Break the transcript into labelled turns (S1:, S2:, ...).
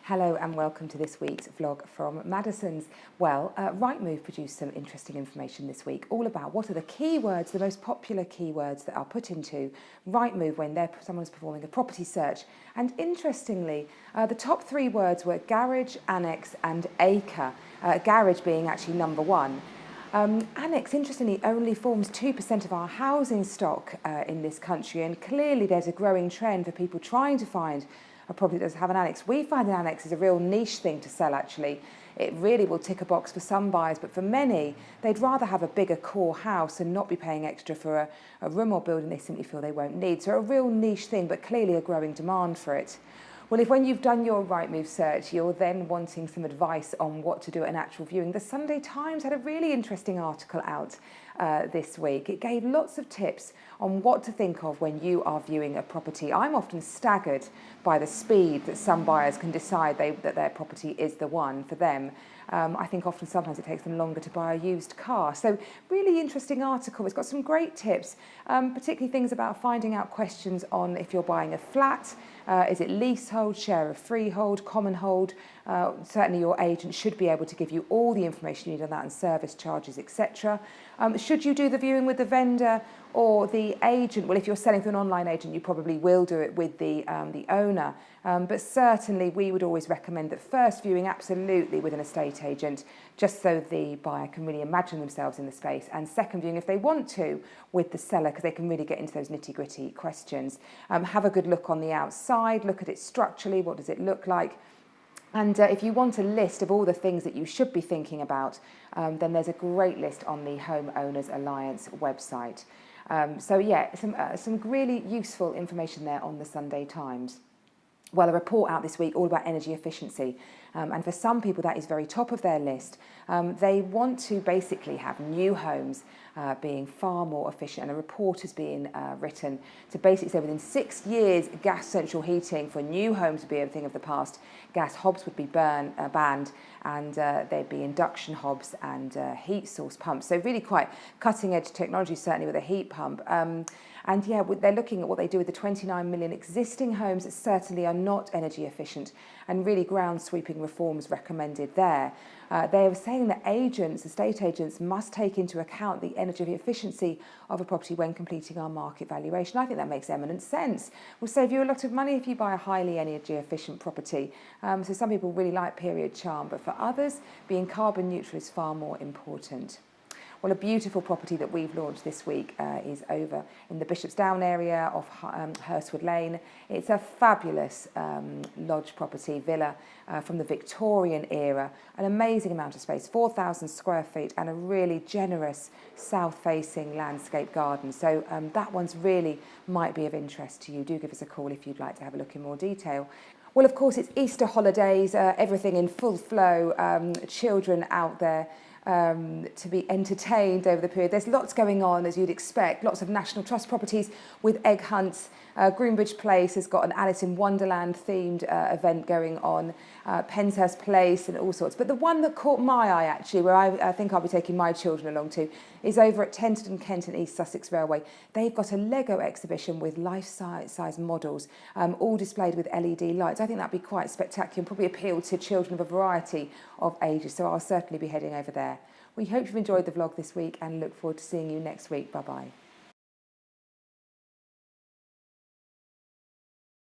S1: Hello and welcome to this week's vlog from Maddisons. Well, Rightmove produced some interesting information this week all about what are the keywords, the most popular keywords that are put into Rightmove when someone's performing a property search. And interestingly, the top three words were garage, annex and acre, garage being actually number one. Annex, interestingly, only forms 2% of our housing stock in this country, and clearly there's a growing trend for people trying to find a property that does have an annex. We find an annex is a real niche thing to sell, actually. It really will tick a box for some buyers, but for many, they'd rather have a bigger core house and not be paying extra for a room or building they simply feel they won't need. So a real niche thing, but clearly a growing demand for it. Well, if when you've done your Rightmove search, you're then wanting some advice on what to do at an actual viewing, the Sunday Times had a really interesting article out this week. It gave lots of tips on what to think of when you are viewing a property. I'm often staggered by the speed that some buyers can decide that their property is the one for them. I think often sometimes it takes them longer to buy a used car. So really interesting article. It's got some great tips, particularly things about finding out questions on if you're buying a flat, is it leasehold, share of freehold, common hold. Certainly your agent should be able to give you all the information you need on that and service charges, etc. Should you do the viewing with the vendor or the agent? Well, if you're selling through an online agent, you probably will do it with the owner. But certainly we would always recommend that first viewing absolutely with an estate agent, just so the buyer can really imagine themselves in the space, and second viewing if they want to with the seller, because they can really get into those nitty-gritty questions. Have a good look on the outside, look at it structurally, what does it look like? And if you want a list of all the things that you should be thinking about, then there's a great list on the Homeowners Alliance website. So yeah, some really useful information there on the Sunday Times. Well, a report out this week all about energy efficiency. And for some people, that is very top of their list. They want to basically have new homes being far more efficient. And a report has been written to basically say within 6 years, gas central heating for new homes would be a thing of the past. Gas hobs would be banned, and there'd be induction hobs and heat source pumps. So really quite cutting edge technology, certainly with a heat pump. And yeah, they're looking at what they do with the 29 million existing homes that certainly are not energy efficient, and really ground sweeping reforms recommended there. They are saying that estate agents must take into account the energy efficiency of a property when completing our market valuation. I think that makes eminent sense. Will save you a lot of money if you buy a highly energy efficient property. So some people really like period charm, but for others, being carbon neutral is far more important. Well, a beautiful property that we've launched this week is over in the Bishopsdown area of Hurstwood Lane. It's a fabulous lodge property, villa from the Victorian era, an amazing amount of space, 4,000 square feet, and a really generous south-facing landscape garden. So that one's really might be of interest to you. Do give us a call if you'd like to have a look in more detail. Well, of course, it's Easter holidays, everything in full flow, children out there to be entertained over the period. There's lots going on, as you'd expect, lots of National Trust properties with egg hunts. Greenbridge Place has got an Alice in Wonderland themed event going on, Penshurst Place and all sorts. But the one that caught my eye, actually, where I think I'll be taking my children along to, is over at Tenterden Kent and East Sussex Railway. They've got a Lego exhibition with life-size models, all displayed with LED lights. I think that'd be quite spectacular and probably appeal to children of a variety of ages, so I'll certainly be heading over there. We hope you've enjoyed the vlog this week and look forward to seeing you next week. Bye-bye.